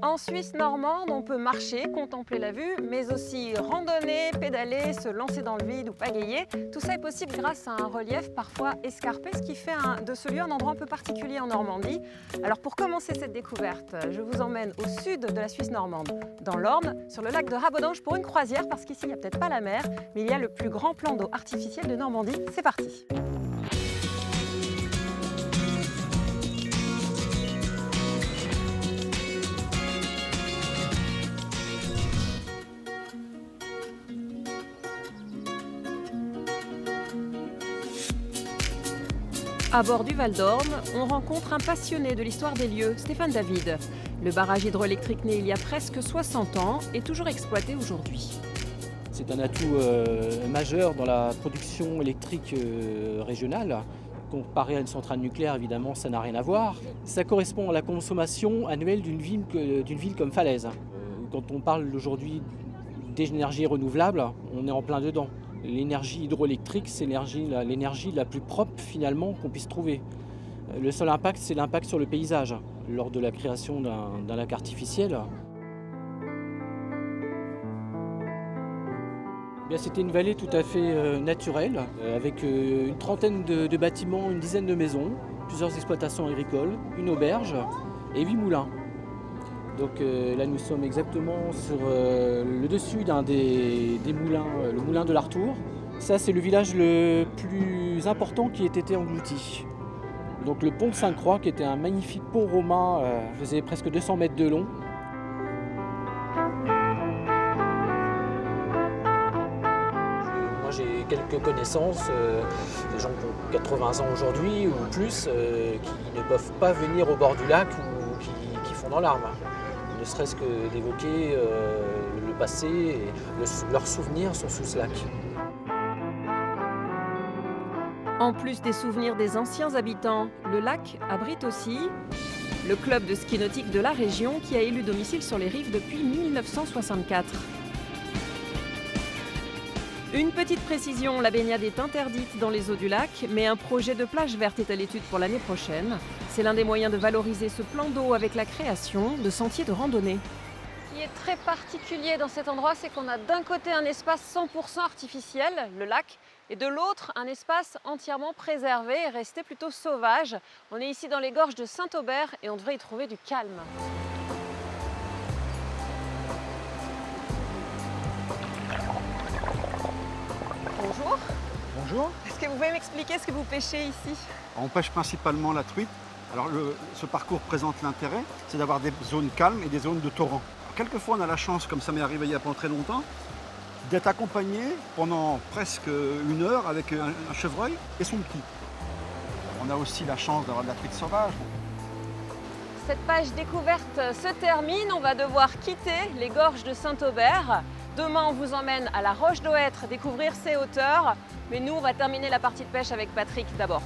En Suisse normande, on peut marcher, contempler la vue, mais aussi randonner, pédaler, se lancer dans le vide ou pagayer. Tout ça est possible grâce à un relief parfois escarpé, ce qui fait de ce lieu un endroit un peu particulier en Normandie. Alors pour commencer cette découverte, je vous emmène au sud de la Suisse normande, dans l'Orne, sur le lac de Rabodange pour une croisière, parce qu'ici il n'y a peut-être pas la mer, mais il y a le plus grand plan d'eau artificiel de Normandie. C'est parti! À bord du Val d'Orne, on rencontre un passionné de l'histoire des lieux, Stéphane David. Le barrage hydroélectrique né il y a presque 60 ans est toujours exploité aujourd'hui. C'est un atout majeur dans la production électrique régionale. Comparé à une centrale nucléaire, évidemment, ça n'a rien à voir. Ça correspond à la consommation annuelle d'une ville comme Falaise. Quand on parle aujourd'hui d'énergie renouvelable, on est en plein dedans. L'énergie hydroélectrique, c'est l'énergie la plus propre finalement qu'on puisse trouver. Le seul impact, c'est l'impact sur le paysage lors de la création d'un lac artificiel. C'était une vallée tout à fait naturelle, avec une trentaine de bâtiments, une dizaine de maisons, plusieurs exploitations agricoles, une auberge et 8 moulins. Donc là nous sommes exactement sur le dessus d'un des moulins, le moulin de l'Artour. Ça c'est le village le plus important qui ait été englouti. Donc le pont de Sainte-Croix qui était un magnifique pont romain, faisait presque 200 mètres de long. Moi j'ai quelques connaissances, des gens qui ont 80 ans aujourd'hui ou plus, qui ne peuvent pas venir au bord du lac ou qui font dans l'arme. Ne serait-ce que d'évoquer le passé et leurs souvenirs sont sous ce lac. En plus des souvenirs des anciens habitants, le lac abrite aussi le club de ski nautique de la région qui a élu domicile sur les rives depuis 1964. Une petite précision, la baignade est interdite dans les eaux du lac, mais un projet de plage verte est à l'étude pour l'année prochaine. C'est l'un des moyens de valoriser ce plan d'eau avec la création de sentiers de randonnée. Ce qui est très particulier dans cet endroit, c'est qu'on a d'un côté un espace 100% artificiel, le lac, et de l'autre un espace entièrement préservé et resté plutôt sauvage. On est ici dans les gorges de Saint-Aubert et on devrait y trouver du calme. Bonjour. Bonjour. Est-ce que vous pouvez m'expliquer ce que vous pêchez ici? On pêche principalement la truite. Alors ce parcours présente l'intérêt, c'est d'avoir des zones calmes et des zones de torrent. Quelquefois on a la chance, comme ça m'est arrivé il n'y a pas très longtemps, d'être accompagné pendant presque 1 heure avec un chevreuil et son petit. On a aussi la chance d'avoir de la truite sauvage. Cette page découverte se termine, on va devoir quitter les gorges de Saint-Aubert. Demain, on vous emmène à la Roche d'Oêtre découvrir ses hauteurs. Mais nous, on va terminer la partie de pêche avec Patrick d'abord.